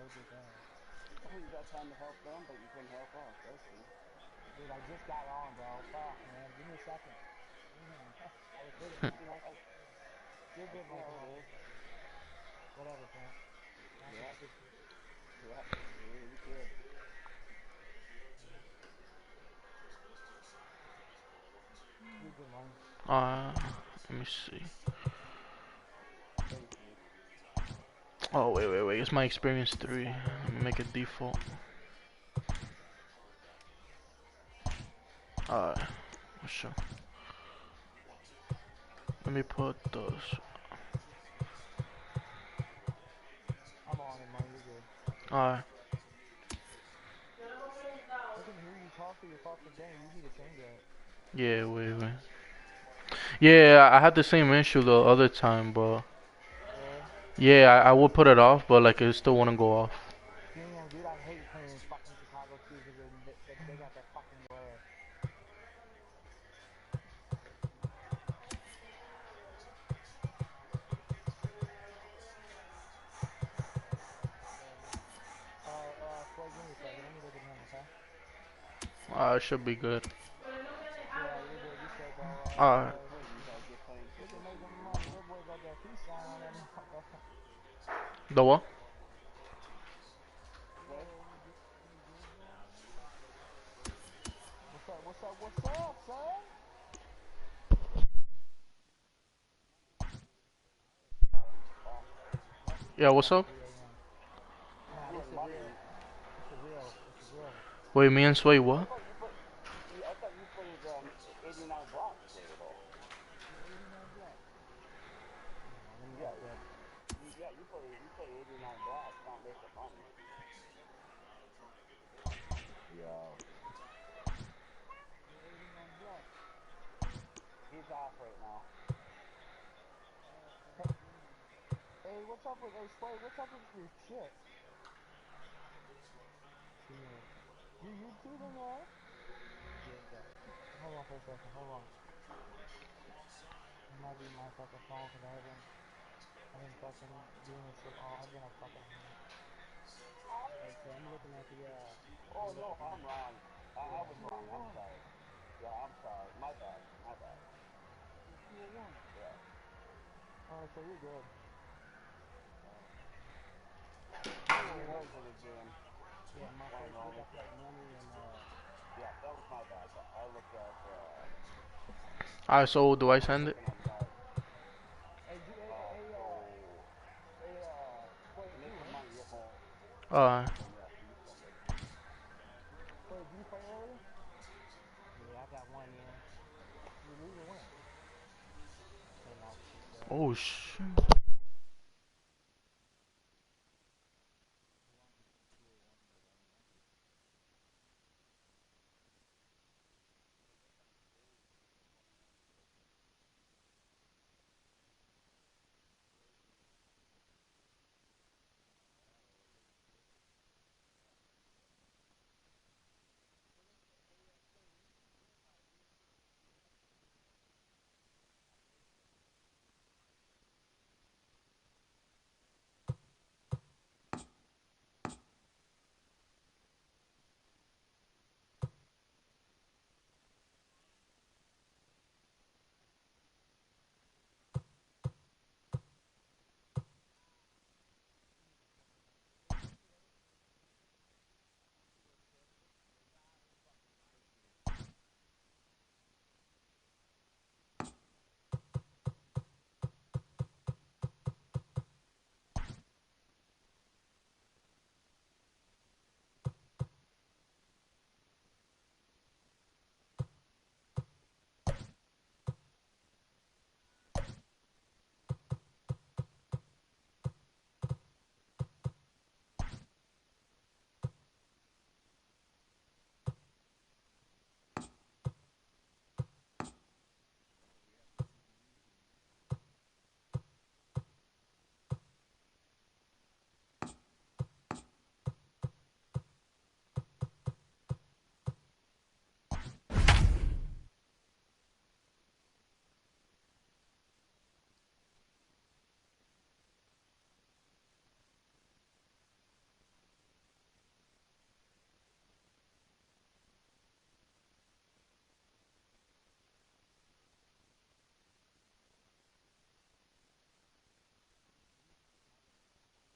Oh, you got time to help them, but you couldn't help us. I see. Dude, I just got on, bro. Fuck, man. Give me a second. I was thinking, I see how it you're good, Michael. is. Whatever, Frank. Yeah. Yeah. Yeah, you could. You're good, man. Let me see. Thank you. Oh, wait. It's my experience 3. Make it default. Alright. Sure. Let me put those. I'm on it, man. You're good. Alright. I can hear you talk to your fucking thing. You need to change that. Yeah, wait. Yeah, I had the same issue the other time, but Really? yeah, I would put it off, but like it still wouldn't go off. Damn, dude, I hate playing in fucking Chicago too because they got that fucking glare. Floyd, give me a second. Let me look at him, okay? It should be good. Yeah, you're good. You straight, bro. Alright. Floyd. What, you guys just playing Look at chicken? making money. Little boy got that peace sign on that motherfucker. The what? What? What's up, son? Fuck. Yeah, what's Almost up? 3 a.m. Nah, You this had the real. money. It's the real. It's the real. Wait, me and Sway, I what? thought you put. I thought you played 89 blocks today, though. Yeah, 89 blocks. Hold on, let me Yeah. add that. You play 89 blocks, not making money. Yo. Yeah, 89 blocks. He's off right now. Hey, hey, what's up with, hey, Slay, what's up with your shit? Yeah. You YouTubing, right? Yeah. Hold on for a second, hold on. It might be my fucking phone because I've been fucking doing this shit all, I've been a fucking, okay, I'm looking at the, Oh, I'm no, looking I'm at, wrong. I yeah, was wrong. I'm 201. sorry. Yeah, I'm sorry. My bad. My bad. Yeah, 201. Yeah. Alright, so you're good. Yeah, you're going to the gym. Yeah, my Playing first week roller. I played money and, Yeah, that was my bad. I looked at, Alright, so do I I was send it? looking at nuts. hey, So, Slay, to it's make you, the right? money, you're home. Alright. Yeah, you send it. Slay, did you play earlier? Yeah, I got one in. You lose or win? Hey, no, she's good. Oh, shit.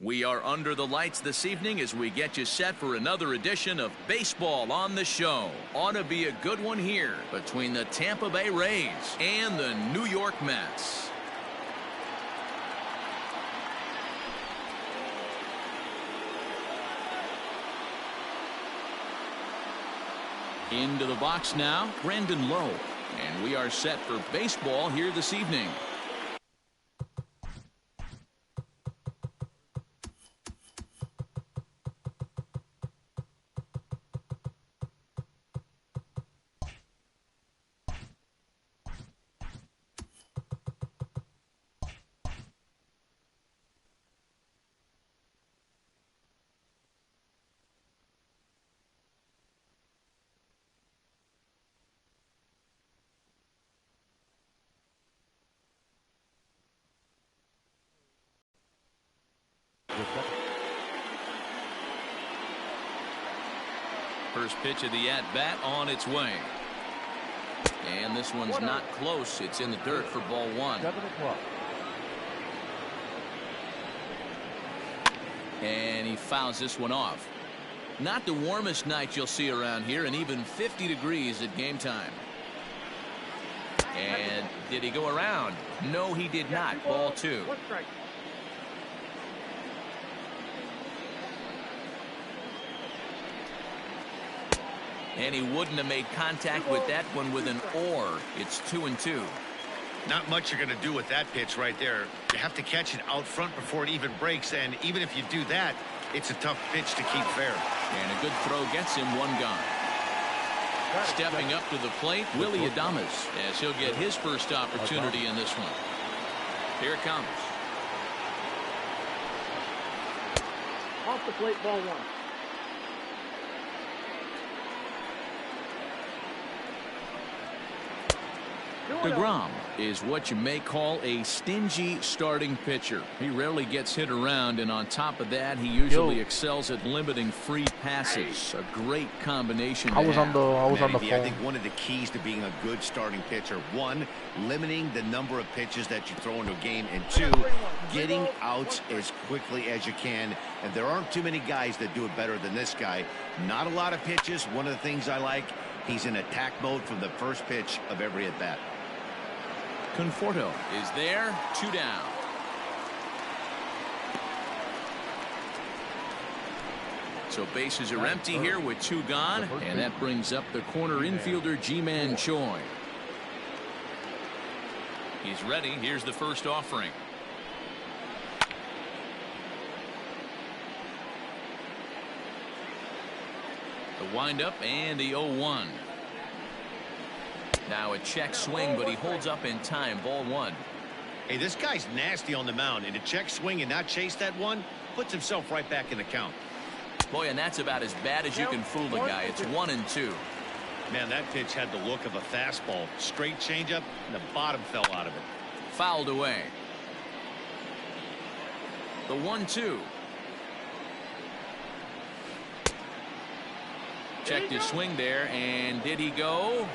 We are under the lights this evening as we get you set for another edition of Baseball on the Show. Ought to be a good one here between the Tampa Bay Rays and the New York Mets. Into the box now, Brandon Lowe. And we are set for baseball here this evening. First pitch of the at-bat on its way. And this one's not close. It's in the dirt for ball one. And he fouls this one off. Not the warmest night you'll see around here, and even 50 degrees at game time. And did he go around? No, he did not. Ball two. And he wouldn't have made contact with that one with an or. It's 2-2. Not much you're going to do with that pitch right there. You have to catch it out front before it even breaks, and even if you do that, it's a tough pitch to keep fair. And a good throw gets him one gone. Stepping up to the plate, Willie Adames, as he'll get his first opportunity in this one. Here it comes. Off the plate, ball one. DeGrom is what you may call a stingy starting pitcher. He rarely gets hit around, and on top of that, he usually excels at limiting free passes. A great combination. I was on the phone. I think one of the keys to being a good starting pitcher, one, limiting the number of pitches that you throw into a game, and two, getting outs as quickly as you can. And there aren't too many guys that do it better than this guy. Not a lot of pitches. One of the things I like, he's in attack mode from the first pitch of every at bat. Conforto is there, 2 down. So bases are empty here with 2 gone, and that brings up the corner infielder Ji-Man Choi. He's ready. Here's the first offering. The windup and the 0-1. Now a check swing, but he holds up in time. Ball one. Hey, this guy's nasty on the mound, and to check swing and not chase that one puts himself right back in the count. Boy, and that's about as bad as you can fool the guy. It's 1-2. Man, that pitch had the look of a fastball. Straight changeup, and the bottom fell out of it. Fouled away. The 1-2. Checked his swing there, and did he go?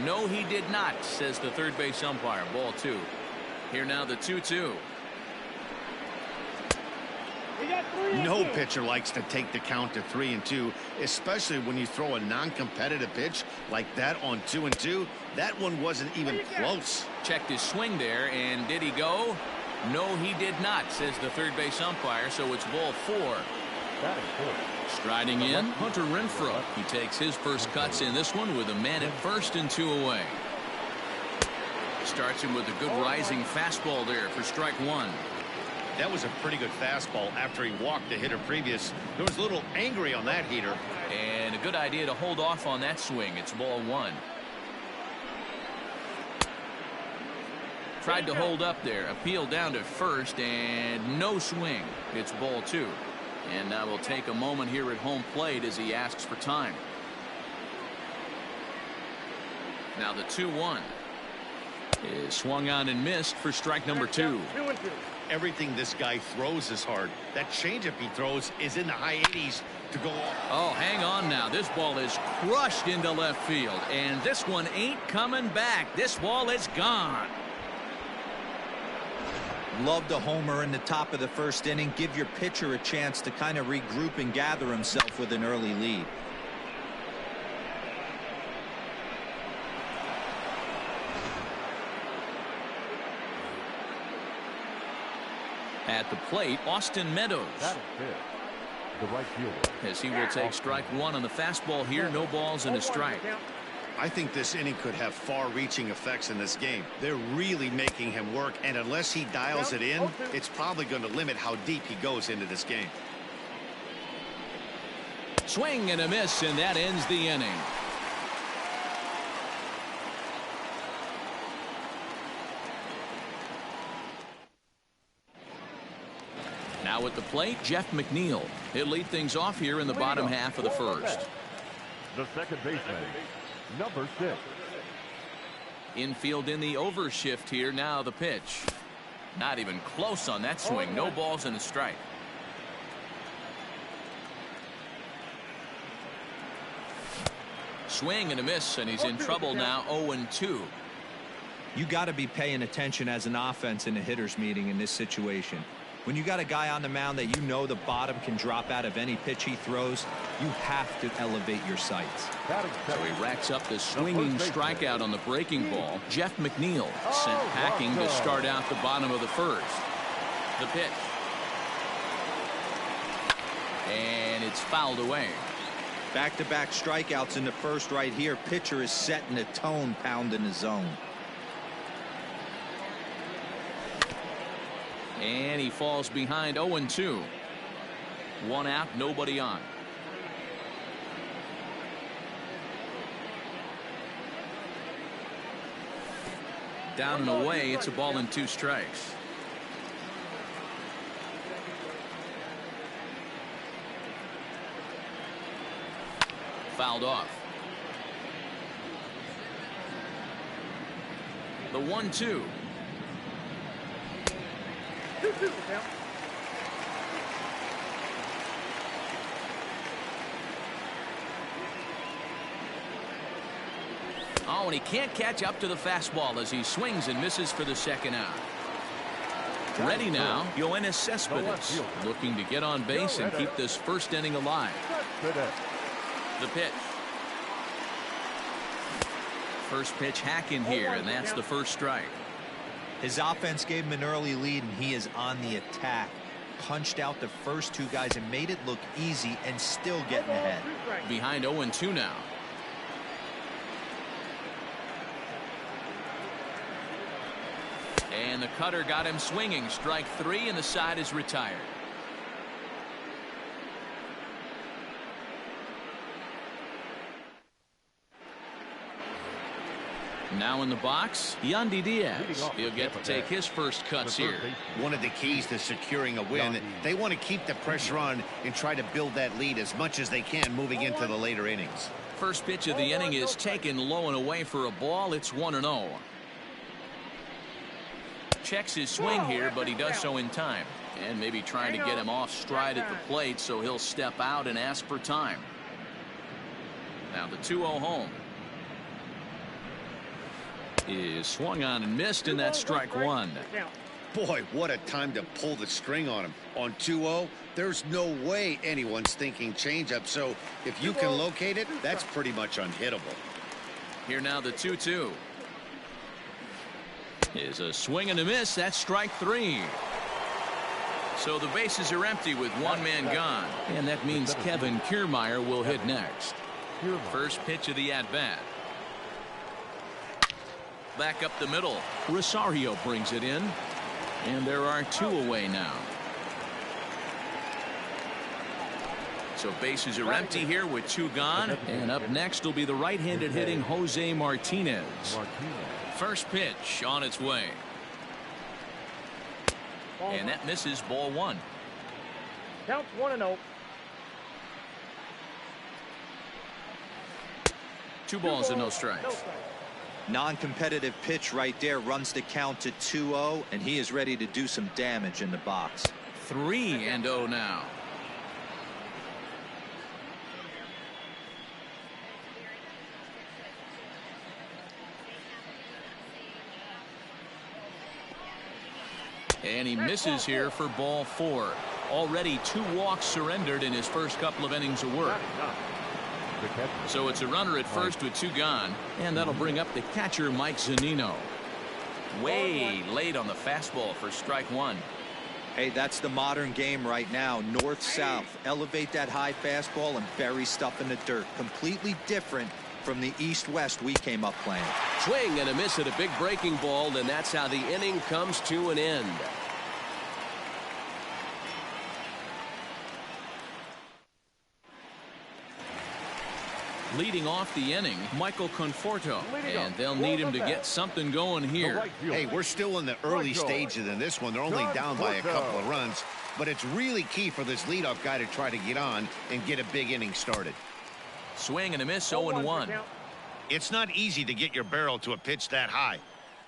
No, he did not, says the third base umpire. Ball 2. Here now the 2-2. No pitcher likes to take the count to 3-2, especially when you throw a non-competitive pitch like that on 2-2. That one wasn't even close. Checked his swing there, and did he go? No, he did not, says the third base umpire, so it's ball 4. That is cool. Striding in, Hunter Renfroe. He takes his first cuts in this one with a man at first and 2 away. Starts him with a good rising fastball there for strike 1. That was a pretty good fastball after he walked the hitter previous. There was a little angry on that heater. And a good idea to hold off on that swing. It's ball 1. Tried to hold up there. Appeal down to first, and no swing. It's ball 2. And now we'll take a moment here at home plate as he asks for time. Now the 2-1 is swung on and missed for strike number 2. Everything this guy throws is hard. That changeup he throws is in the high 80s to go off. Oh, hang on now. This ball is crushed into left field, and this one ain't coming back. This ball is gone. Love the homer in the top of the first inning. Give your pitcher a chance to kind of regroup and gather himself with an early lead. At the plate, Austin Meadows. That is good. The right fielder. As he will take strike one on the fastball here. No balls and a strike. I think this inning could have far-reaching effects in this game. They're really making him work, and unless he dials it in, it's probably going to limit how deep he goes into this game. Swing and a miss, and that ends the inning. Now at the plate, Jeff McNeil. He'll lead things off here in the bottom half of the first. The second baseman, number 6. Infield in the overshift here. Now the pitch. Not even close on that swing. No balls and a strike. Swing and a miss, and he's in trouble now. 0-2. You got to be paying attention as an offense in a hitter's meeting in this situation. When you got a guy on the mound that you know the bottom can drop out of any pitch he throws, you have to elevate your sights. So he racks up the swinging strikeout on the breaking ball. Jeff McNeil sent packing to start out the bottom of the first. The pitch. And it's fouled away. Back-to-back strikeouts in the first right here. Pitcher is setting the tone, pounding the zone. And he falls behind. 0-2. One out, nobody on. Down and away, it's a ball and 2 strikes. Fouled off. The 1-2. Oh, and he can't catch up to the fastball as he swings and misses for the second out. Ready now, Yoenis Cespedes looking to get on base and keep this first inning alive. The pitch. First pitch hack in here, and that's the first strike. His offense gave him an early lead, and he is on the attack. Punched out the first 2 guys and made it look easy, and still getting ahead. Behind 0-2 now. And the cutter got him swinging. Strike 3, and the side is retired. Now in the box, Yandy Diaz. He'll get to take his first cuts here. One of the keys to securing a win, they want to keep the pressure on and try to build that lead as much as they can moving into the later innings. First pitch of the inning is taken low and away for a ball. It's 1-0. Checks his swing here, but he does so in time. And maybe trying to get him off stride at the plate, so he'll step out and ask for time. Now the 2-0 home. Is swung on and missed, and that's strike 1. Boy, what a time to pull the string on him. On 2-0, there's no way anyone's thinking changeup, so if you can locate it, that's pretty much unhittable. Here now the 2-2. Is a swing and a miss. That's strike 3. So the bases are empty with one man gone, and that means Kevin Kiermaier will hit next. First pitch of the at-bat. Back up the middle. Rosario brings it in, and there are 2 away now. So bases are empty here with 2 gone, and up next will be the right-handed hitting Jose Martinez. First pitch on its way, and that misses. Ball 1. Counts 1-0. 2 balls and no strikes. Non-competitive pitch right there, runs the count to 2-0, and he is ready to do some damage in the box. 3-0 now. And he misses here for ball 4. Already 2 walks surrendered in his first couple of innings of work. So it's a runner at first with 2 gone. And that'll bring up the catcher, Mike Zunino. Way late on the fastball for strike 1. Hey, that's the modern game right now. North-south. Elevate that high fastball and bury stuff in the dirt. Completely different from the east-west we came up playing. Swing and a miss at a big breaking ball, and that's how the inning comes to an end. Leading off the inning, Michael Conforto, and they'll need him to get something going here. Hey, we're still in the early stages in this one. They're only down by a couple of runs, but it's really key for this leadoff guy to try to get on and get a big inning started. Swing and a miss, 0-1. It's not easy to get your barrel to a pitch that high.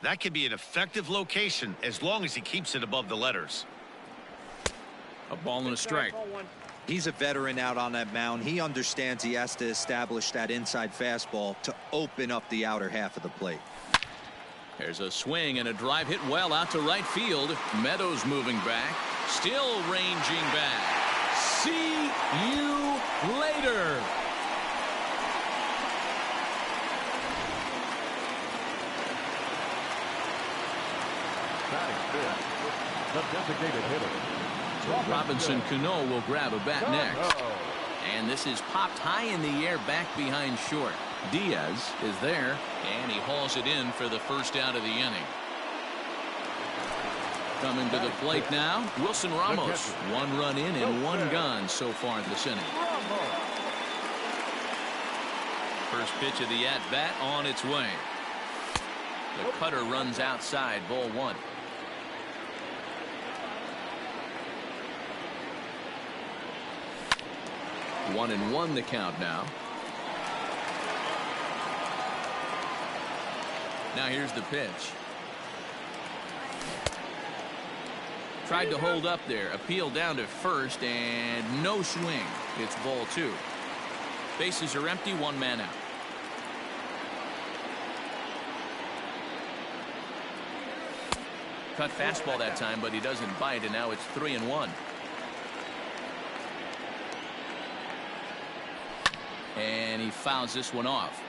That could be an effective location as long as he keeps it above the letters. A ball and a strike. He's a veteran out on that mound. He understands he has to establish that inside fastball to open up the outer half of the plate. There's a swing and a drive hit well out to right field. Meadows moving back. Still ranging back. See you later. The designated hitter. Robinson Cano will grab a bat next. And this is popped high in the air back behind short. Diaz is there, and he hauls it in for the first out of the inning. Coming to the plate now, Wilson Ramos. 1 run in and 1 gone so far this inning. First pitch of the at-bat on its way. The cutter runs outside, ball 1. 1-1 the count now. Now here's the pitch. Tried to hold up there. Appeal down to first and no swing. It's ball 2. Bases are empty. 1 man out. Cut fastball that time, but he doesn't bite, and now it's 3-1. And he fouls this one off.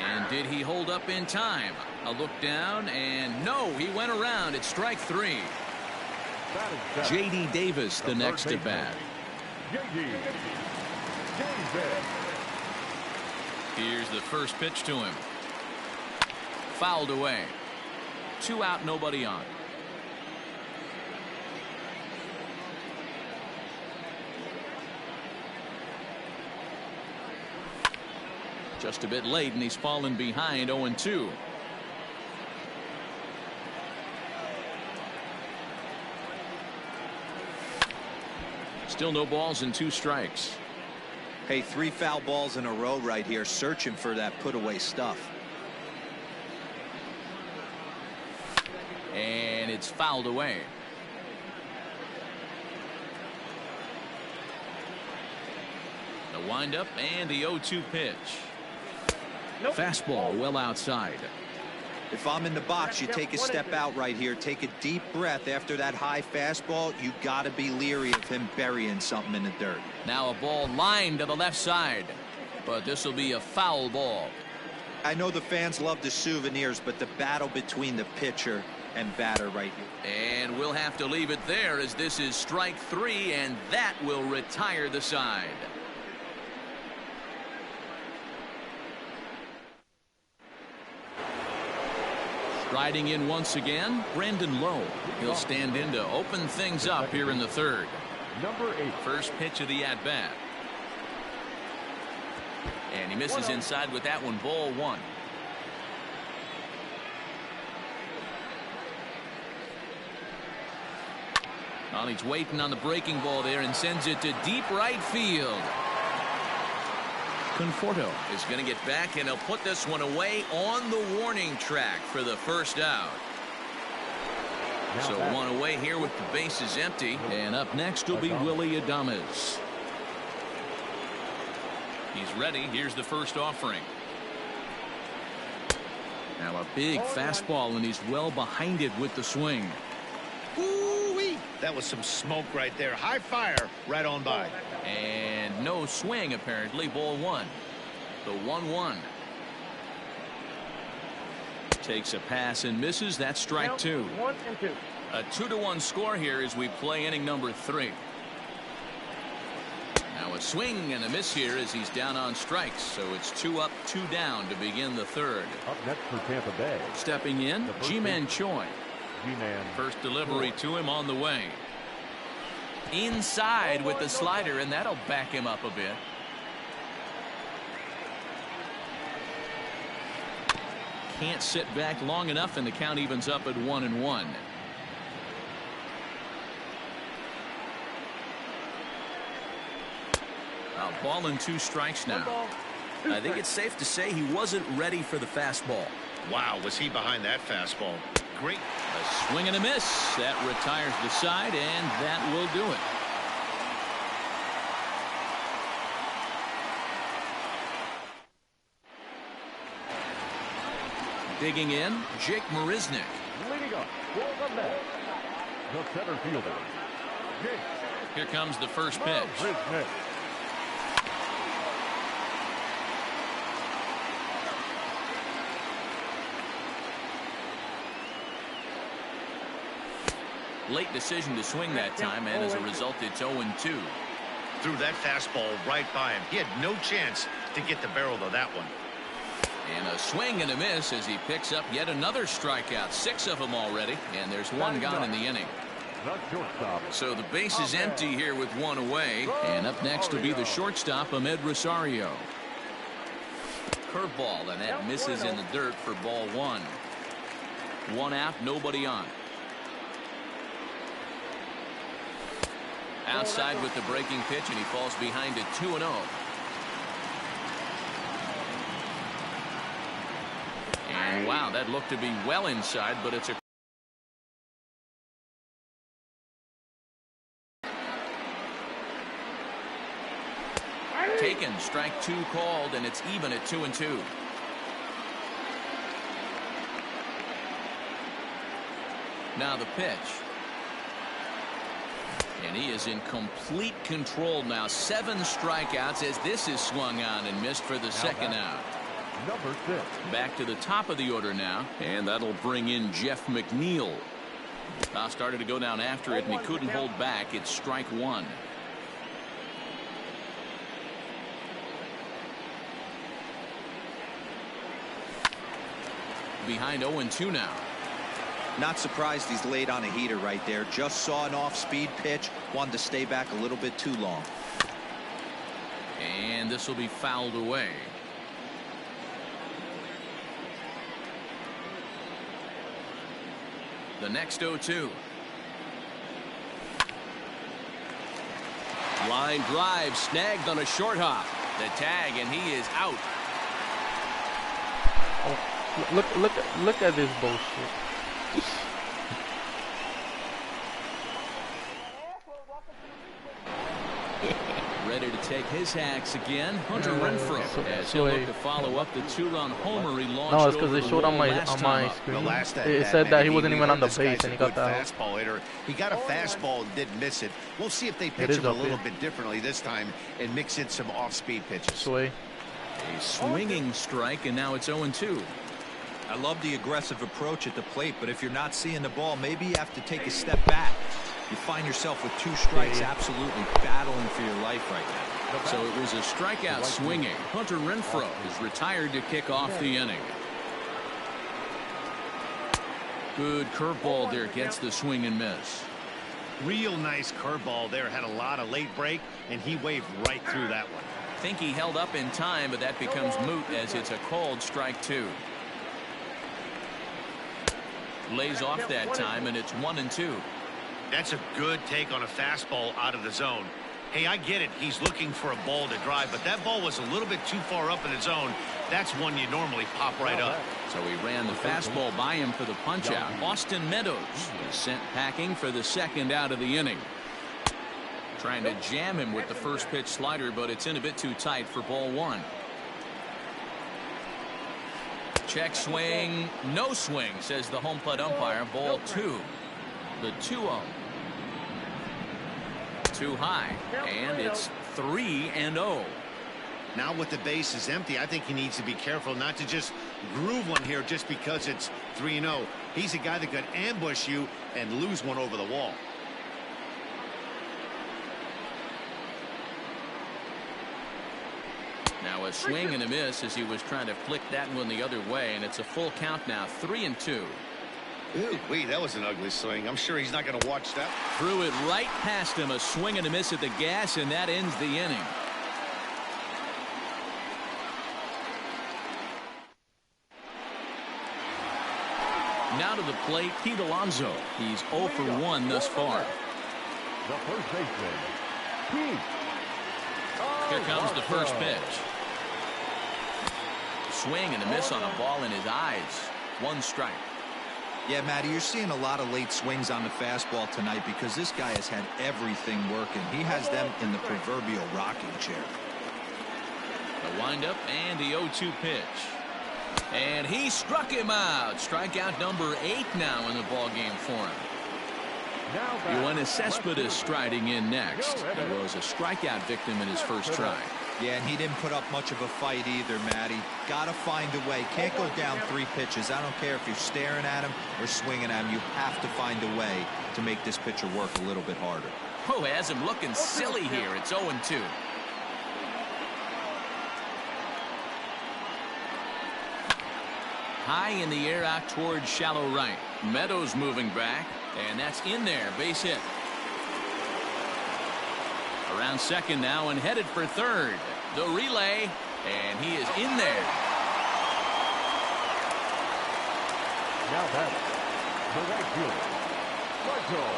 And did he hold up in time? A look down, and no, he went around. It's strike 3. J.D. Davis, the next at bat. Here's the first pitch to him. Fouled away. 2 out, nobody on. Just a bit late, and he's fallen behind 0-2. Still no balls and 2 strikes. Hey, 3 foul balls in a row right here, searching for that put-away stuff. And it's fouled away. The windup and the 0-2 pitch. Fastball well outside. If I'm in the box, you take a step out right here. Take a deep breath after that high fastball. You got to be leery of him burying something in the dirt. Now a ball lined to the left side, but this will be a foul ball. I know the fans love the souvenirs, but the battle between the pitcher and batter right here. And we'll have to leave it there, as this is strike 3, and that will retire the side. Riding in once again, Brandon Lowe. He'll stand in to open things up here in the 3rd. Number 8. First pitch of the at-bat. And he misses inside with that one, ball 1. Well, he's waiting on the breaking ball there and sends it to deep right field. Conforto is going to get back, and he'll put this one away on the warning track for the first out. So 1 away here with the bases empty, and up next will be Willy Adames. He's ready. Here's the first offering. Now a big fastball, and he's well behind it with the swing. Ooh-wee. That was some smoke right there. High fire right on by. And no swing, apparently. Ball one. The 1-1. Takes a pass and misses. That's strike two. 1-2. A 2-1 score here as we play inning number 3. Now a swing and a miss here as he's down on strikes. So it's 2 up, 2 down to begin the third. Up next for Tampa Bay. Stepping in, Ji-Man Choi. G-Man. First delivery to him on the way. Inside with the slider, and that'll back him up a bit. Can't sit back long enough, and the count evens up at 1-1. A ball and 2 strikes now. I think it's safe to say he wasn't ready for the fastball. Wow, was he behind that fastball? Great. A swing and a miss. That retires the side, and that will do it. Digging in, Jake Marisnick. Leading up for the Mets, the center fielder, Jake. Here comes the first pitch. Marisnick. Late decision to swing that time, and as a result, it's 0-2. Threw that fastball right by him. He had no chance to get the barrel of that one. And a swing and a miss as he picks up yet another strikeout. 6 of them already, and there's 1 gone in the inning. So the base is empty here with 1 away. And up next will be the shortstop, Ahmed Rosario. Curveball, and that misses in the dirt for ball 1. 1 out, nobody on. Outside with the breaking pitch, and he falls behind at 2-0. And wow, that looked to be well inside, but it's a taken. Strike 2 called, and it's even at 2-2. Now the pitch. And he is in complete control now. 7 strikeouts as this is swung on and missed for the second out. Number 6. Back to the top of the order now, and that'll bring in Jeff McNeil. Started to go down after it, and he couldn't hold back. It's strike 1. Behind 0-2 now. Not surprised he's laid on a heater right there. Just saw an off-speed pitch. Wanted to stay back a little bit too long. And this will be fouled away. The next 0-2. Line drive snagged on a short hop. The tag, and he is out. Oh, look at this bullshit. Ready to take his hacks again. Hunter Renfroe as he'll look to follow up the 2-run homer he launched. No, it's because they showed on my screen. It said that he wasn't even on the base, and he got that fastball hitter. He got a fastball and didn't miss it. We'll see if they pitch him a little bit differently this time and mix in some off-speed pitches. Sway. A swinging strike, and now it's 0-2. I love the aggressive approach at the plate, but if you're not seeing the ball, maybe you have to take a step back. You find yourself with 2 strikes, absolutely battling for your life right now. So it was a strikeout swinging. Hunter Renfroe is retired to kick off the inning. Good curveball there, gets the swing and miss. Real nice curveball there, had a lot of late break, and he waved right through that one. Think he held up in time, but that becomes moot as it's a called strike 2. Lays off that time, and it's 1-2. That's a good take on a fastball out of the zone. Hey, I get it. He's looking for a ball to drive, but that ball was a little bit too far up in the zone. That's one you normally pop right up. So he ran the fastball by him for the punch-out. Austin Meadows is sent packing for the second out of the inning. Trying to jam him with the first pitch slider, but it's in a bit too tight for ball one. Check swing, no swing, says the home plate umpire. Ball two. The 2-0. Too high, and it's 3-0. Now with the base is empty, I think he needs to be careful not to just groove one here just because it's 3-0. He's a guy that could ambush you and lose one over the wall. Now a swing and a miss as he was trying to flick that one the other way, and it's a full count now, 3-2. Ooh, that was an ugly swing. I'm sure he's not going to watch that. Threw it right past him, a swing and a miss at the gas, and that ends the inning. Now to the plate, Pete Alonso. He's 0 for 1 thus far. The first baseman, Pete. Here comes the first pitch. Swing and a miss on a ball in his eyes. 1 strike. Yeah, Matty, you're seeing a lot of late swings on the fastball tonight because this guy has had everything working. He has them in the proverbial rocking chair. The windup and the 0-2 pitch. And he struck him out. Strikeout number 8 now in the ballgame for him. Yoenis Cespedes striding in next. He was a strikeout victim in his first try. Yeah, and he didn't put up much of a fight either, Matty. Gotta find a way. Can't go down 3 pitches. I don't care if you're staring at him or swinging at him. You have to find a way to make this pitcher work a little bit harder. Oh, has him looking silly here. It's 0-2. High in the air out towards shallow right. Meadows moving back, and that's in there. Base hit. Around second now and headed for third. The relay, and he is in there. Now that's the right fielder, Michael.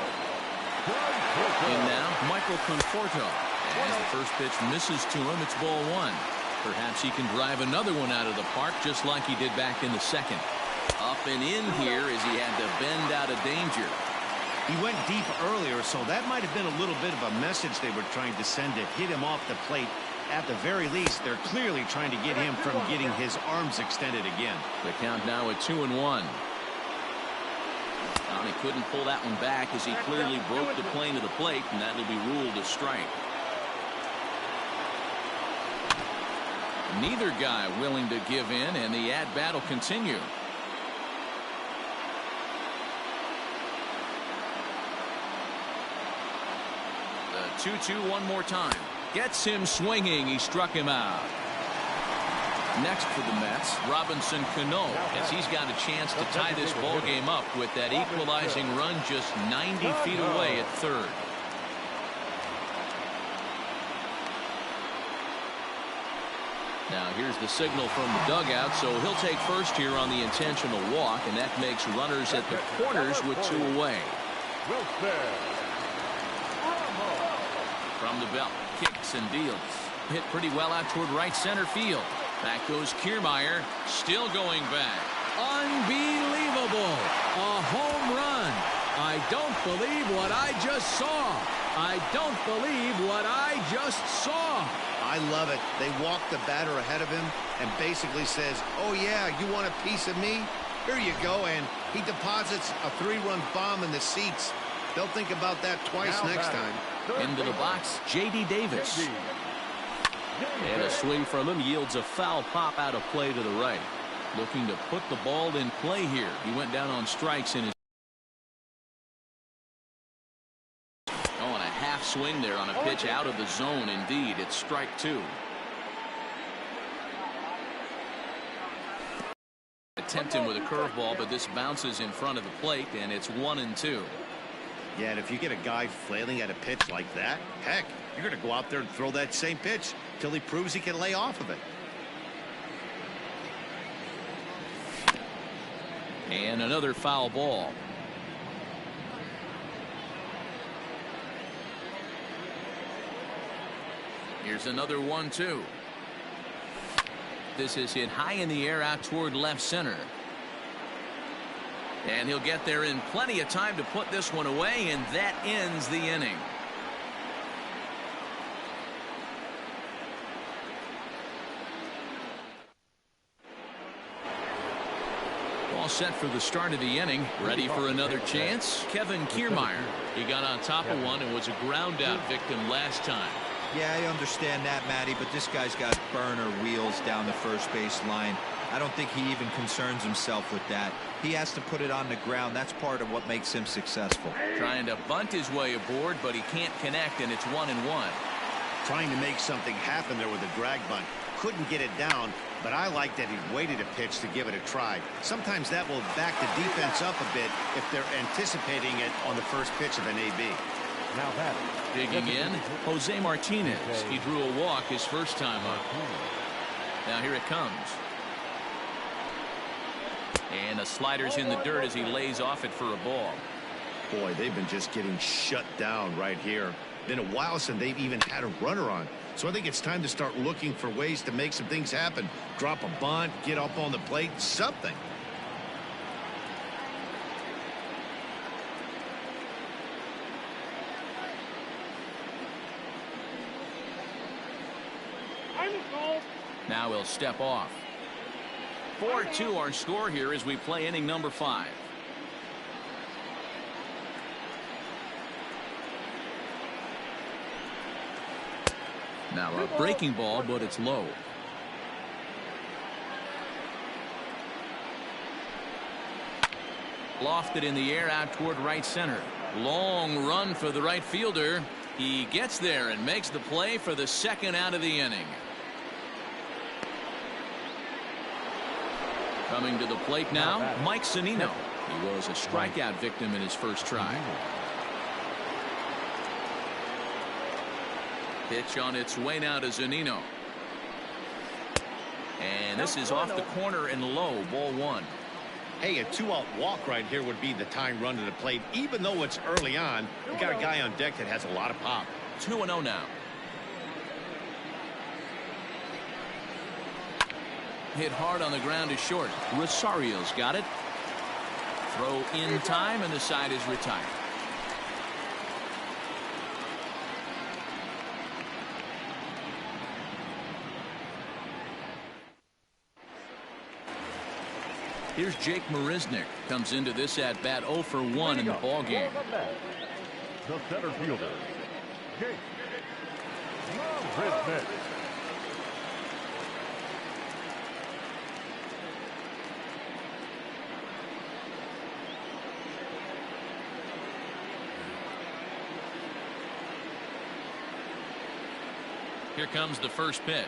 In now, Michael Conforto. As the first pitch misses to him, it's ball 1. Perhaps he can drive another one out of the park just like he did back in the second. Up and in here as he had to bend out of danger. He went deep earlier, so that might have been a little bit of a message they were trying to send to hit him off the plate. At the very least, they're clearly trying to get him from getting his arms extended again. The count now at 2-1. Well, he couldn't pull that one back as he clearly broke the plane of the plate, and that'll be ruled a strike. Neither guy willing to give in, and the at-bat will continue. The 2-2 one more time. Gets him swinging. He struck him out. Next for the Mets, Robinson Cano, as he's got a chance to tie this ball game up with that equalizing run just 90 feet away at third. Now here's the signal from the dugout, so he'll take first here on the intentional walk, and that makes runners at the corners with 2 away. From the belt, kicks and deals. Hit pretty well out toward right center field. Back goes Kiermaier, still going back. Unbelievable! A home run. I don't believe what I just saw. I don't believe what I just saw. I love it. They walk the batter ahead of him and basically says, oh yeah, you want a piece of me? Here you go. And he deposits a 3-run bomb in the seats. They'll think about that twice next time. Into the box, J.D. Davis. And a swing from him yields a foul pop out of play to the right. Looking to put the ball in play here. He went down on strikes in his swing there on a pitch out of the zone. Indeed, it's strike 2. Attempting with a curveball, but this bounces in front of the plate, and it's 1-2. Yeah, and if you get a guy flailing at a pitch like that, heck, you're going to go out there and throw that same pitch till he proves he can lay off of it. And another foul ball. Here's another 1-2. This is hit high in the air out toward left center. And he'll get there in plenty of time to put this one away, and that ends the inning. all set for the start of the inning. Ready for another chance? Kevin Kiermaier. He got on top of one and was a ground out victim last time. Yeah, I understand that, Matty, but this guy's got burner wheels down the first base line. I don't think he even concerns himself with that. He has to put it on the ground. That's part of what makes him successful. Trying to bunt his way aboard, but he can't connect, and it's 1-1. Trying to make something happen there with a drag bunt. Couldn't get it down, but I like that he waited a pitch to give it a try. Sometimes that will back the defense up a bit if they're anticipating it on the first pitch of an AB. Now that Digging in, Jose Martinez. He drew a walk his first time up. Now here it comes. And the slider's in the dirt as he lays off it for a ball. Boy, they've been just getting shut down right here. Been a while since they've even had a runner on. So I think it's time to start looking for ways to make some things happen. Drop a bunt, get up on the plate, something. Now he'll step off. 4-2 our score here as we play inning number 5. Now a breaking ball, but it's low. Lofted in the air out toward right center. Long run for the right fielder. He gets there and makes the play for the second out of the inning. Coming to the plate now, Mike Zunino. He was a strikeout victim in his first try. Pitch on its way now to Zunino. And this is off the corner and low, ball 1. Hey, a 2-out walk right here would be the tying run to the plate. Even though it's early on, you got a guy on deck that has a lot of pop. 2-0 now. Hit hard on the ground is short. Rosario's got it. Throw in time, and the side is retired. Here's Jake Marisnick. Comes into this at bat 0 for 1 in the ball game. the center fielder, Jake Marisnick. Here comes the first pitch.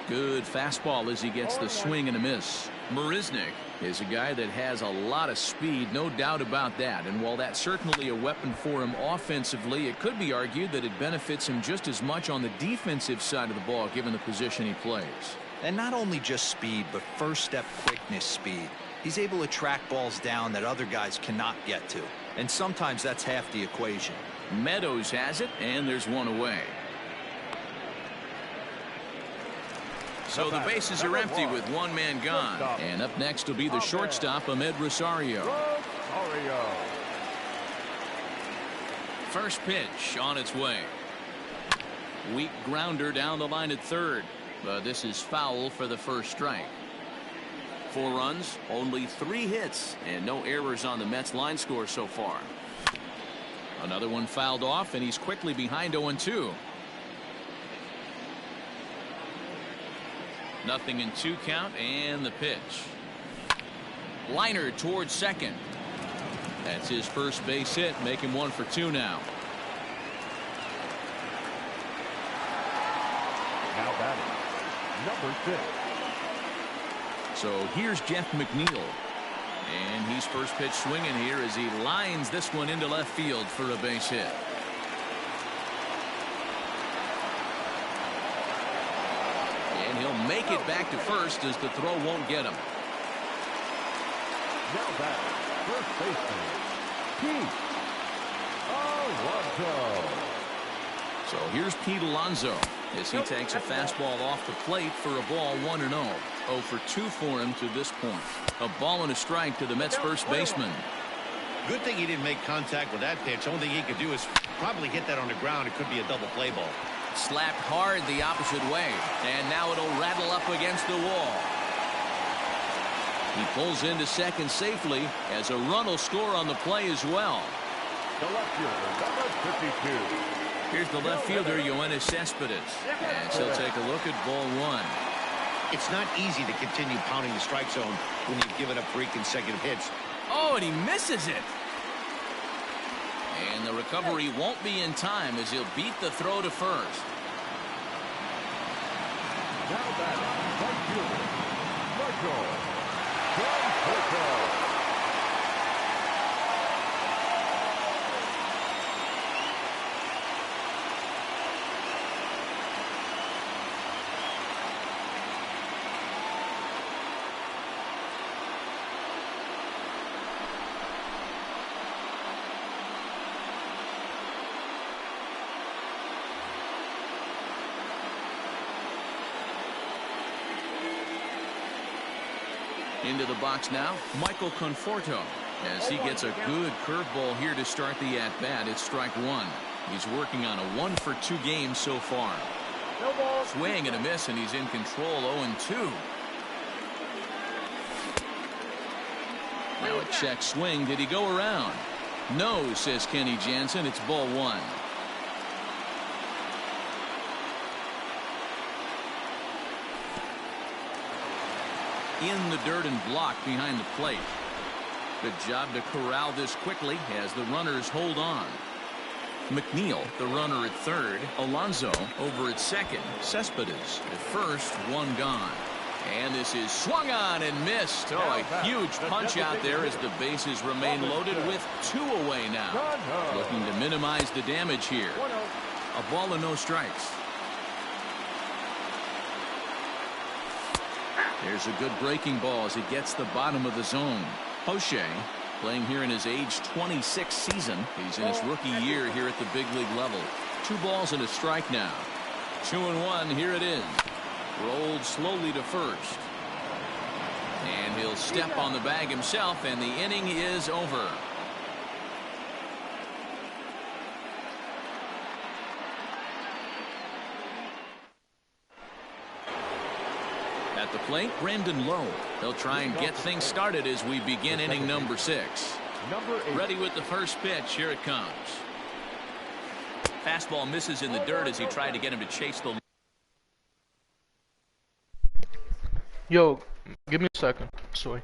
Good fastball as he gets the swing and a miss. Marisnick is a guy that has a lot of speed, no doubt about that. And while that's certainly a weapon for him offensively, it could be argued that it benefits him just as much on the defensive side of the ball, given the position he plays. And not only just speed, but first step quickness speed. He's able to track balls down that other guys cannot get to. And sometimes that's half the equation. Meadows has it, and there's one away. So the bases are empty with one man gone. And up next will be the shortstop, Ahmed Rosario. First pitch on its way. Weak grounder down the line at third. But this is foul for the first strike. 4 runs, only 3 hits, and no errors on the Mets line score so far. Another one fouled off, and he's quickly behind 0-2. Nothing in 2 count, and the pitch. Liner towards second. That's his first base hit, making 1 for 2 now. Now batting, number 6. So here's Jeff McNeil. And he's first pitch swinging here as he lines this one into left field for a base hit. And he'll make it back to first as the throw won't get him. Now back, first baseman, Pete Alonso. So here's Pete Alonso as he takes a fastball off the plate for a ball 1-0. 0 for 2 for him to this point. A ball and a strike to the Mets first baseman. Good thing he didn't make contact with that pitch. Only thing he could do is probably hit that on the ground. It could be a double play ball. Slapped hard the opposite way, and now it'll rattle up against the wall. He pulls into second safely as a run will score on the play as well. The left fielder, number 52. Here's the left fielder, Yoenis Cespedes. And he'll take a look at ball one. It's not easy to continue pounding the strike zone when you've given up 3 consecutive hits. Oh, and he misses it. And the recovery won't be in time as he'll beat the throw to first. Now batting, right fielder, Michael Conforto. Into the box now, Michael Conforto, as he gets a good curveball here to start the at-bat. It's strike one. He's working on a 1-for-2 game so far. Swing and a miss, and he's in control. 0-2. Now a check swing. Did he go around? No, says Kenny Jansen. It's ball one. In the dirt and blocked behind the plate. Good job to corral this quickly as the runners hold on. McNeil, the runner at third. Alonso over at second. Cespedes at first. One gone. And this is swung on and missed. Oh, a huge punch out there as the bases remain loaded with 2 away now. Looking to minimize the damage here. A ball and no strikes. There's a good breaking ball as he gets the bottom of the zone. O'Shea playing here in his age 26 season. He's in his rookie year here at the big league level. 2 balls and a strike now. 2-1. Here it is. Rolled slowly to first. And he'll step on the bag himself, and the inning is over. At the plate, Brandon Lowe. He'll try and get things started as we begin inning number 6. Ready with the first pitch. Here it comes. Fastball misses in the dirt as he tried to get him to chase the. Yo, give me a second. Sorry.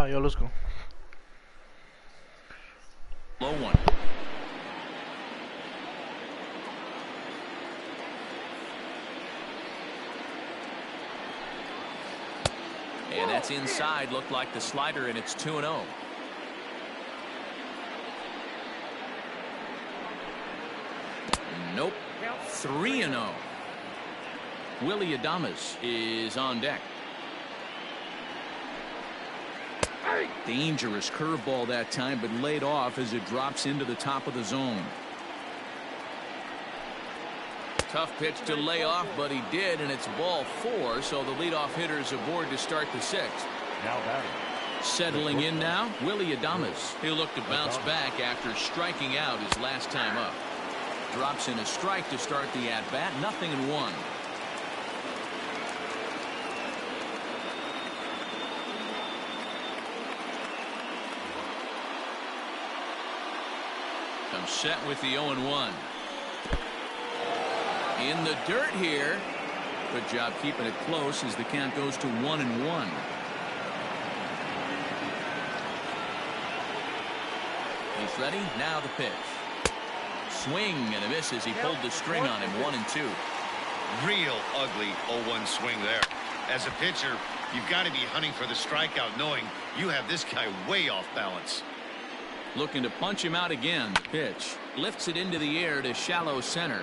Yo, let's go. Low one. And that's inside. Looked like the slider, and it's 2-0. Nope. 3-0. Willie Adames is on deck. Dangerous curveball that time, but laid off as it drops into the top of the zone. Tough pitch to lay off, but he did, and it's ball 4, so the leadoff hitter is aboard to start the 6th. Now batting. Settling in now, Willie Adames. He'll look to bounce back after striking out his last time up. Drops in a strike to start the at-bat. 0-1. Comes set with the 0-1. In the dirt here. Good job keeping it close as the count goes to 1-1. He's ready. Now the pitch. Swing and a miss as he pulled the string on him. 1-2. Real ugly 0-1 swing there. As a pitcher, you've got to be hunting for the strikeout, knowing you have this guy way off balance. Looking to punch him out again. The pitch lifts it into the air to shallow center.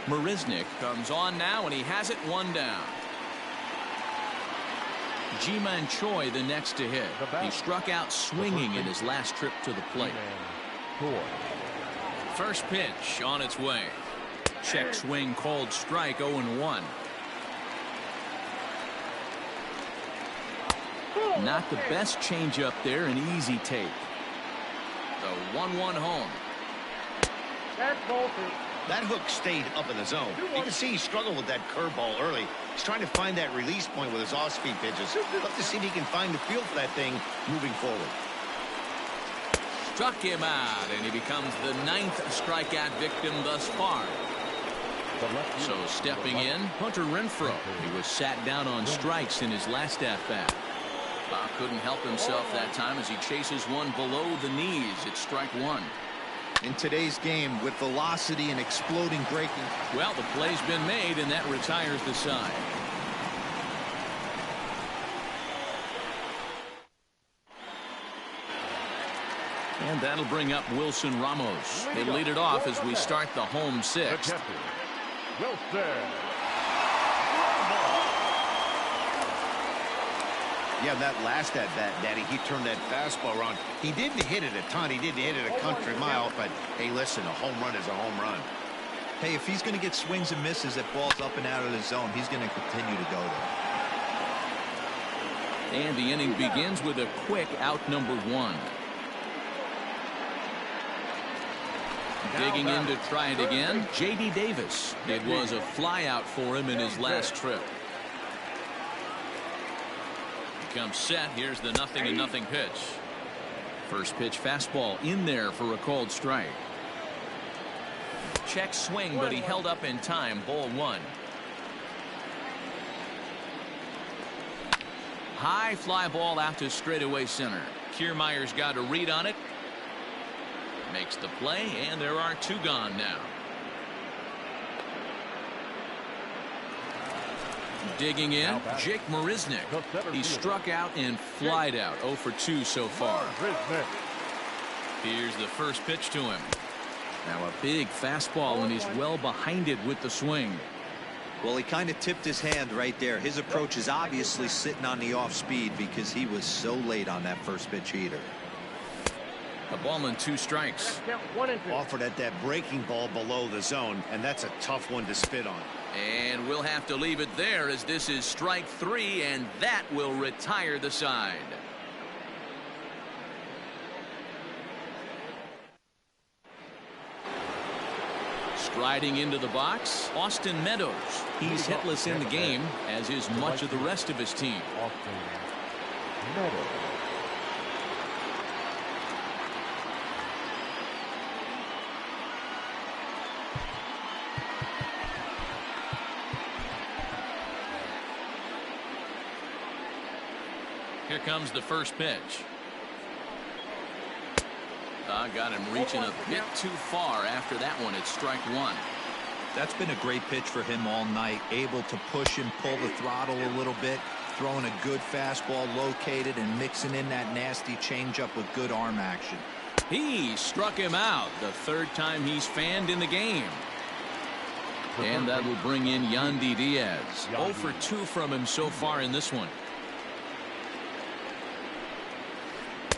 Marisnick comes on now, and he has it 1 down. Ji-Man Choi the next to hit. He struck out swinging in his last trip to the plate. First pitch on its way. Check swing called strike. 0-1. Not the best changeup there. An easy take. The 1-1 home. That hook stayed up in the zone. You can see he struggled with that curveball early. He's trying to find that release point with his off-speed pitches. Love to see if he can find the feel for that thing moving forward. Struck him out, and he becomes the 9th strikeout victim thus far. So stepping in, Hunter Renfroe. He was sat down on strikes in his last at-bat. Bob couldn't help himself that time as he chases one below the knees. It's strike 1. In today's game, with velocity and exploding breaking. Well, the play's been made, and that retires the side. And that'll bring up Wilson Ramos. They lead it off as we start the home 6th. Yeah, that last at-bat, Daddy, he turned that fastball around. He didn't hit it a ton. He didn't hit it a country mile. But, hey, listen, a home run is a home run. Hey, if he's going to get swings and misses at balls up and out of the zone, he's going to continue to go there. And the inning begins with a quick out number 1. Digging in to try it again, J.D. Davis. It was a fly out for him in his last trip. Comes set. Here's the 0-0 pitch. First pitch fastball in there for a called strike. Check swing, but he held up in time. Ball 1. High fly ball out to straightaway center. Kiermaier's got a read on it. Makes the play, and there are 2 gone now. Digging in, Jake Marisnick. He struck out and flied out. 0 for 2 so far. Here's the first pitch to him. Now a big fastball, and he's well behind it with the swing. Well, he kind of tipped his hand right there. His approach is obviously sitting on the off speed because he was so late on that first pitch heater. A ball and 2 strikes. Offered at that breaking ball below the zone, and that's a tough one to spit on. And we'll have to leave it there as this is strike 3, and that will retire the side. Striding into the box, Austin Meadows. He's hitless in the game, as is much of the rest of his team. Here comes the first pitch. Got him reaching a bit too far after that one. It's strike 1. That's been a great pitch for him all night. Able to push and pull the throttle a little bit. Throwing a good fastball located and mixing in that nasty changeup with good arm action. He struck him out. The 3rd time he's fanned in the game. And that will bring in Yandy Diaz. 0 for 2 from him so far in this one.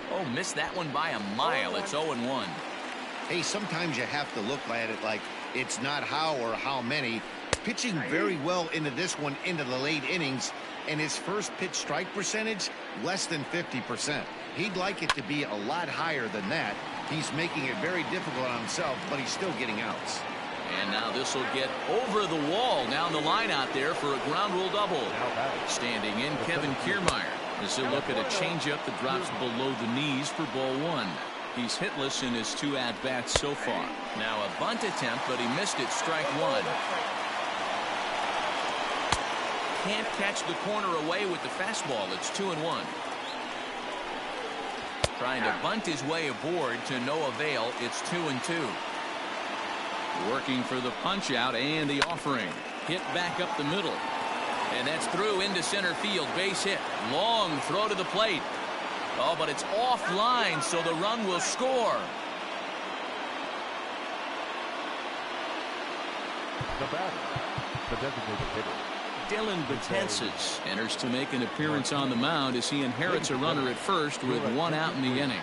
Oh, missed that one by a mile. It's 0-1. Hey, sometimes you have to look at it like it's not how or how many. Pitching very well into this one into the late innings, and his first pitch strike percentage less than 50%. He'd like it to be a lot higher than that. He's making it very difficult on himself, but he's still getting outs. And now this will get over the wall down the line out there for a ground rule double. Standing in, Kevin Kiermaier. As he'll look at a changeup that drops below the knees for ball 1. He's hitless in his 2 at-bats so far. Now a bunt attempt, but he missed it. Strike 1. Can't catch the corner away with the fastball. It's 2-1. Trying to bunt his way aboard to no avail. It's 2-2. Working for the punch out and the offering. Hit back up the middle. And that's through into center field. Base hit. Long throw to the plate. Oh, but it's offline, so the run will score. The batter, the designated hitter. Dylan Betances enters to make an appearance on the mound as he inherits a runner at first with one out in the inning.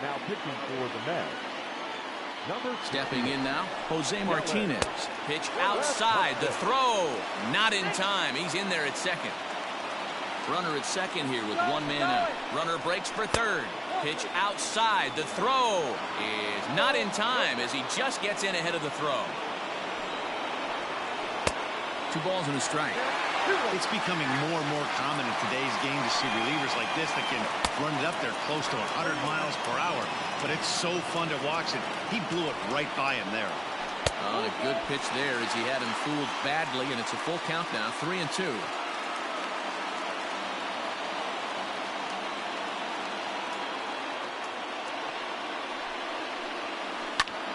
Now pitching for the Mets. Stepping in now, Jose Martinez. Pitch outside, the throw. Not in time. He's in there at second. Runner at second here with one man out. Runner breaks for third. Pitch outside, the throw is not in time as he just gets in ahead of the throw. 2 balls and a strike. It's becoming more and more common in today's game to see relievers like this that can run it up there close to 100 miles per hour. But it's so fun to watch it. He blew it right by him there. On a good pitch there as he had him fooled badly, and it's a full count now, 3-2.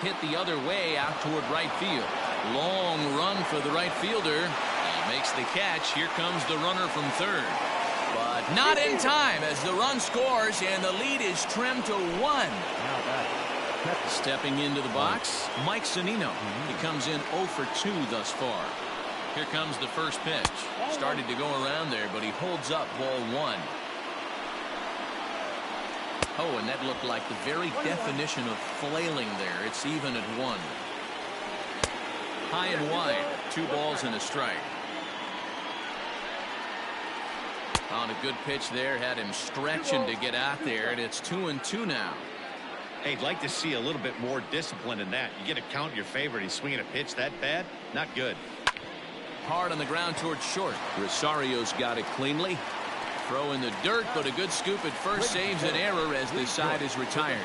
Hit the other way out toward right field. Long run for the right fielder. He makes the catch. Here comes the runner from third. But not in time as the run scores and the lead is trimmed to 1. Stepping into the box, Mike Zunino. He comes in 0 for 2 thus far. Here comes the first pitch. Started to go around there, but he holds up ball 1. Oh, and that looked like the very definition of flailing there. It's even at 1. High and wide, 2 balls and a strike. On a good pitch there, had him stretching to get out there, and it's 2-2 now. Hey, I'd like to see a little bit more discipline in that. You get a count in your favor and he's swinging a pitch that bad? Not good. Hard on the ground towards short. Rosario's got it cleanly. Throw in the dirt, but a good scoop at first saves an error as the side is retired.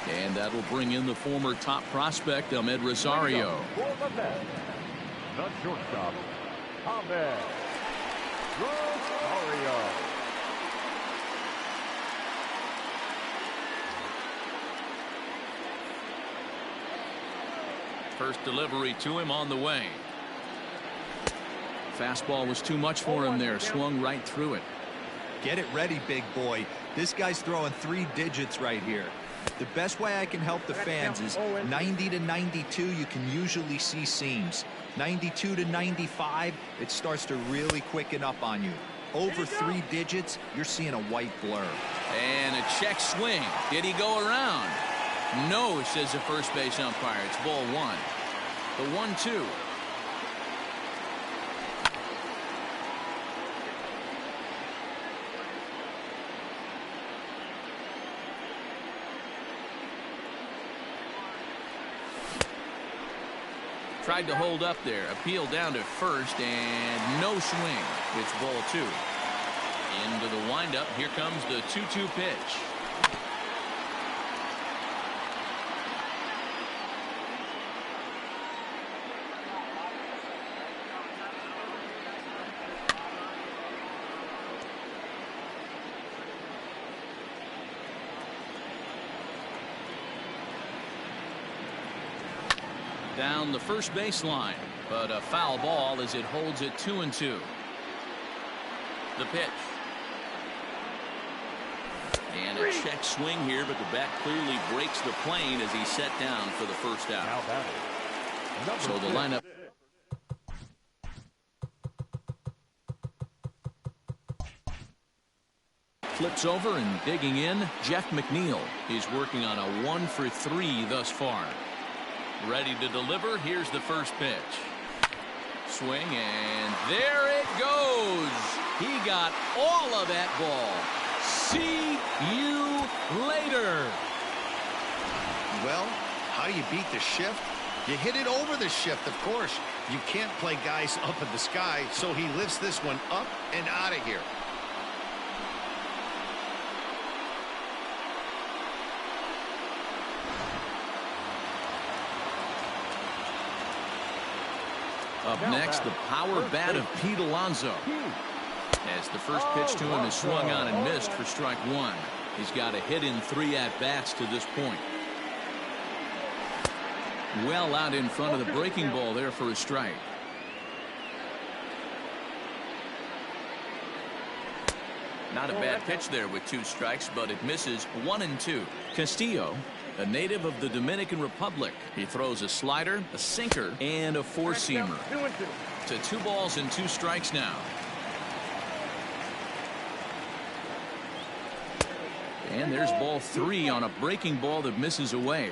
And that'll bring in the former top prospect, Ahmed Rosario. The shortstop, Ahmed Rosario. First delivery to him on the way. Fastball was too much for him there. Swung right through it. Get it ready, big boy. This guy's throwing 3 digits right here. The best way I can help the fans is 90 to 92, you can usually see seams. 92 to 95, it starts to really quicken up on you. Over 3 digits, you're seeing a white blur. And a check swing. Did he go around? No, says the first base umpire. It's ball 1. The 1-2. Tried to hold up there. Appeal down to first and no swing. It's ball 2. Into the windup. Here comes the 2-2 pitch. Down the first baseline, but a foul ball as it holds it 2-2. The pitch. And a check swing here, but the bat clearly breaks the plane as he's set down for the first out. So the lineup. Flips over and digging in. Jeff McNeil is working on a 1 for 3 thus far. Ready to deliver. Here's the first pitch. Swing, and there it goes. He got all of that ball. See you later. Well, how do you beat the shift? You hit it over the shift, of course. You can't play guys up in the sky, so he lifts this one up and out of here. Up next, the power bat of Pete Alonso. As the first pitch to him is swung on and missed for strike one. He's got a hit in 3 at-bats to this point. Well out in front of the breaking ball there for a strike. Not a bad pitch there with 2 strikes, but it misses 1-2. Castillo, a native of the Dominican Republic. He throws a slider, a sinker, and a 4-seamer. To 2 balls and 2 strikes now. And there's ball 3 on a breaking ball that misses away.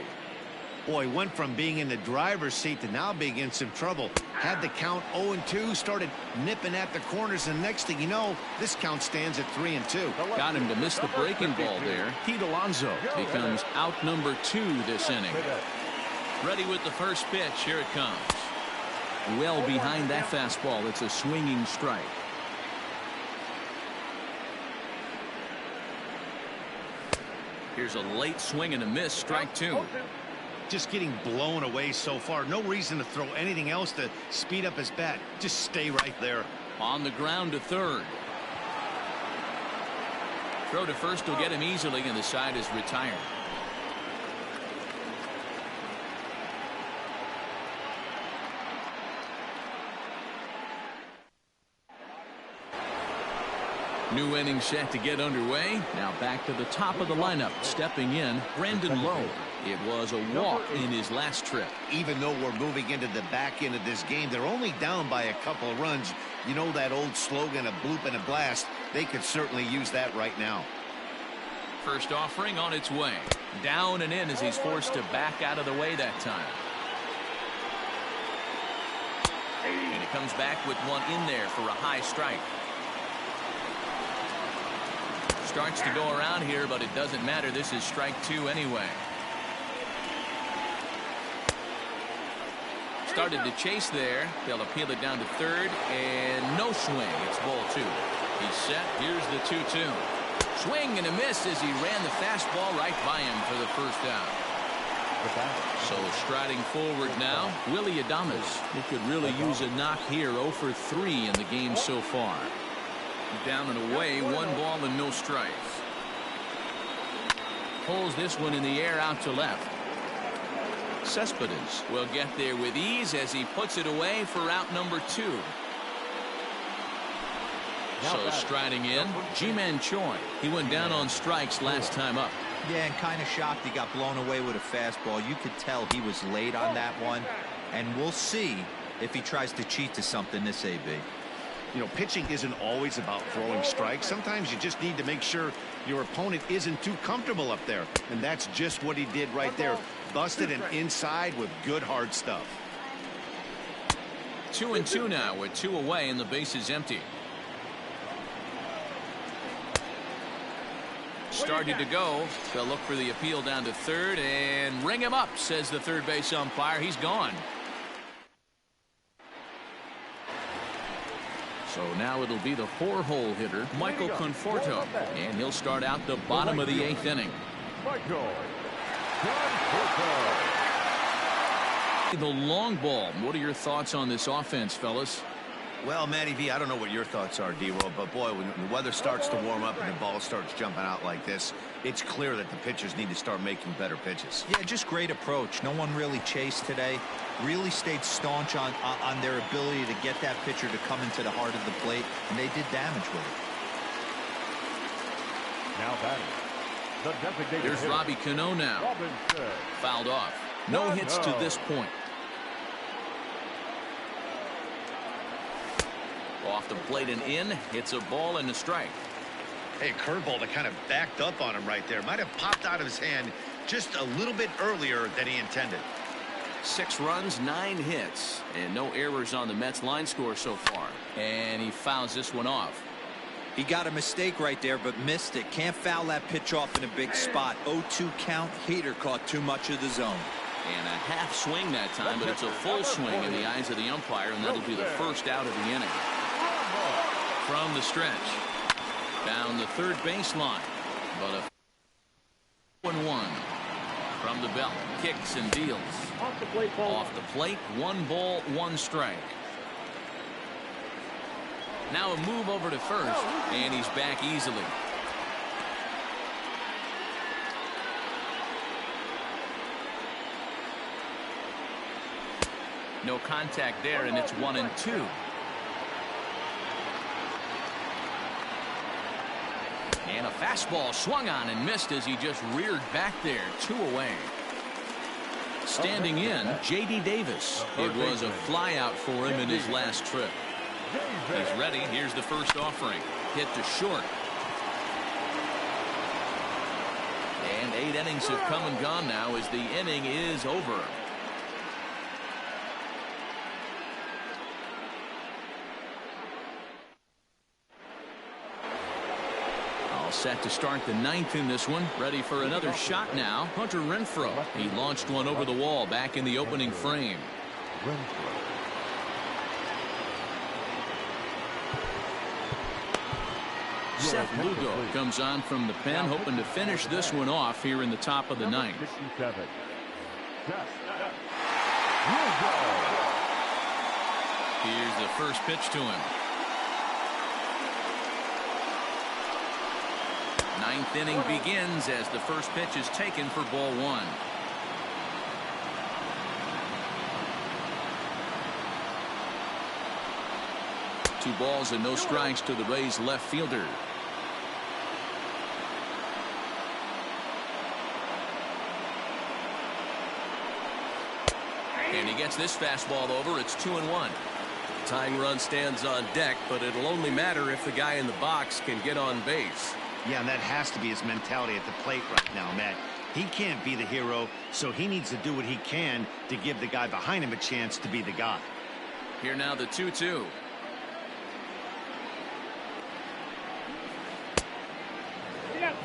Boy, went from being in the driver's seat to now being in some trouble. Had the count 0-2, started nipping at the corners, and next thing you know, this count stands at 3-2. Got him to miss the breaking ball there. Pete Alonso becomes out number 2 this inning. Ready with the first pitch. Here it comes. Well behind that fastball. It's a swinging strike. Here's a late swing and a miss. Strike 2. Just getting blown away so far. No reason to throw anything else to speed up his bat. Just stay right there. On the ground to third. Throw to first will get him easily, and the side is retired. New inning set to get underway. Now back to the top of the lineup. Stepping in, Brandon Lowe. It was a walk in his last trip. Even though we're moving into the back end of this game, they're only down by a couple of runs. You know that old slogan, a bloop and a blast. They could certainly use that right now. First offering on its way. Down and in as he's forced to back out of the way that time. And he comes back with one in there for a high strike. Starts to go around here, but it doesn't matter. This is strike 2 anyway. Started to chase there. They'll appeal it down to third, and no swing. It's ball 2. He's set. Here's the 2-2. Swing and a miss as he ran the fastball right by him for the first out. So striding forward now, Willie Adames. He could really use a knock here. 0 for 3 in the game so far. Down and away, 1 ball and no strikes. Pulls this one in the air out to left. Cespedes will get there with ease as he puts it away for out number 2. So striding in, Ji-Man Choi. He went down on strikes last time up. Yeah, and kind of shocked he got blown away with a fastball. You could tell he was late on that one. And we'll see if he tries to cheat to something this AB. You know, pitching isn't always about throwing strikes. Sometimes you just need to make sure your opponent isn't too comfortable up there. And that's just what he did right there. Busted and inside with good hard stuff. 2-2 now with 2 away and the base is empty. Started to go. They'll look for the appeal down to third and ring him up, says the third base umpire. He's gone. So now it'll be the 4-hole hitter, Michael Conforto, and he'll start out the bottom of the 8th inning. The long ball. What are your thoughts on this offense, fellas? Well, Matty V, I don't know what your thoughts are, D-Roll, but boy, when the weather starts to warm up and the ball starts jumping out like this, it's clear that the pitchers need to start making better pitches. Yeah, just great approach. No one really chased today. Really stayed staunch on their ability to get that pitcher to come into the heart of the plate, and they did damage with it. Now batting, the designated There's Robbie Cano now. Fouled off. No hits to this point. Off the plate and in. It's a ball and a strike. Hey, curveball that kind of backed up on him right there. Might have popped out of his hand just a little bit earlier than he intended. 6 runs, 9 hits, and no errors on the Mets line score so far. And he fouls this one off. He got a mistake right there, but missed it. Can't foul that pitch off in a big spot. 0-2 count. Hader caught too much of the zone. And a half swing that time, but it's a full swing in the eyes of the umpire, and that'll be the first out of the inning. From the stretch, down the third baseline, but a 1-1 from the belt, kicks and deals. Off the plate, 1 ball, 1 strike. Now a move over to first, and he's back easily. No contact there, and it's 1-2. And a fastball swung on and missed as he just reared back there. 2 away. Standing in, J.D. Davis. It was a flyout for him in his last trip. He's ready. Here's the first offering. Hit to short. And 8 innings have come and gone now as the inning is over. Set to start the 9th in this one. Ready for another shot now. Hunter Renfroe. He launched one over the wall back in the opening frame. Seth Lugo comes on from the pen, hoping to finish this one off here in the top of the 9th. Here's the first pitch to him. 9th inning begins as the first pitch is taken for ball 1. Two balls and no strikes to the Rays left fielder. And he gets this fastball over. It's 2-1. Tying run stands on deck, but it'll only matter if the guy in the box can get on base. Yeah, and that has to be his mentality at the plate right now, Matt. He can't be the hero, so he needs to do what he can to give the guy behind him a chance to be the guy. Here now the 2-2.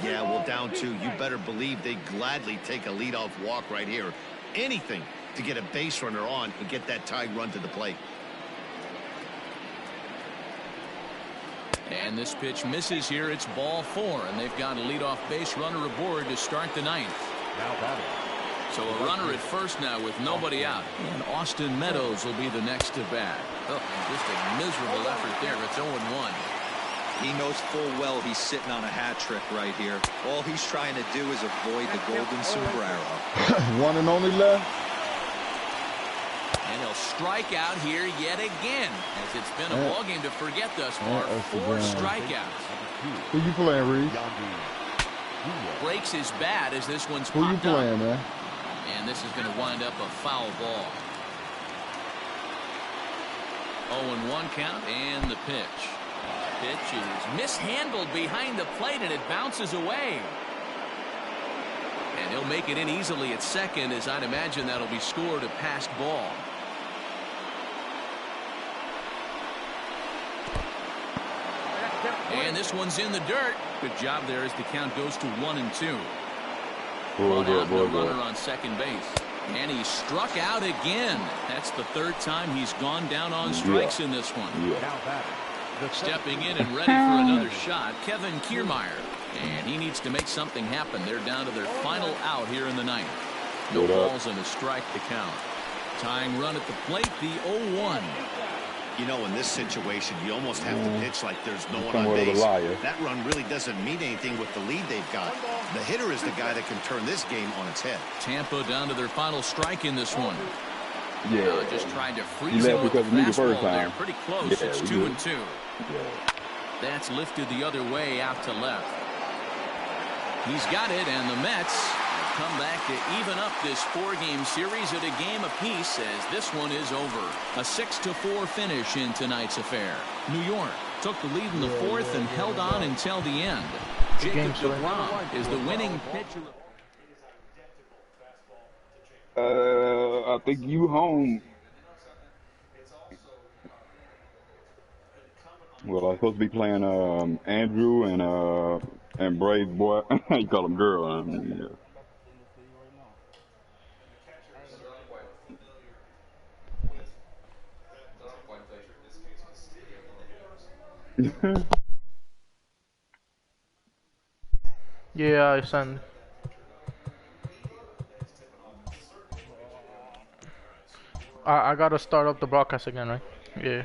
Yeah, well, down 2. You better believe they gladly take a leadoff walk right here. Anything to get a base runner on and get that tied run to the plate. And this pitch misses here. It's ball 4, and they've got a leadoff base runner aboard to start the 9th. So a runner at first now with nobody out. And Austin Meadows will be the next to bat. Oh, just a miserable effort there. It's 0-1. He knows full well he's sitting on a hat trick right here. All he's trying to do is avoid the golden sombrero. One and only left. And he'll strike out here yet again, as it's been a ball game to forget thus far. 4 strikeouts. Who you playing, Reed? Breaks his bat as this one's Who you popped up. playing, man? And this is going to wind up a foul ball. 0-1 count, and the pitch. Pitch is mishandled behind the plate, and it bounces away. And he'll make it in easily at second, as I'd imagine that'll be scored a passed ball. And this one's in the dirt. Good job there as the count goes to 1-2. One out, no runner on second base. And he struck out again. That's the 3rd time he's gone down on strikes in this one. Stepping in and ready for another shot, Kevin Kiermaier. And he needs to make something happen. They're down to their final out here in the 9th. No balls and a strike to count. Tying run at the plate, the 0-1. You know, in this situation, you almost have to pitch like there's no one on base. That run really doesn't mean anything with the lead they've got. The hitter is the guy that can turn this game on its head. Tampa down to their final strike in this one. Yeah. Just tried to freeze him with the fastball there. Pretty close. Yeah, it's 2-2. That's lifted the other way out to left. He's got it, and the Mets come back to even up this 4-game series at a game apiece as this one is over. A 6-4 finish in tonight's affair. New York took the lead in the 4th and held on until the end. Jacob DeGrom is the winning pitcher. I think you home. Well, I'm supposed to be playing Andrew and Brave boy. You call him girl. Yeah. Yeah, I send. I gotta start up the broadcast again, right? Yeah.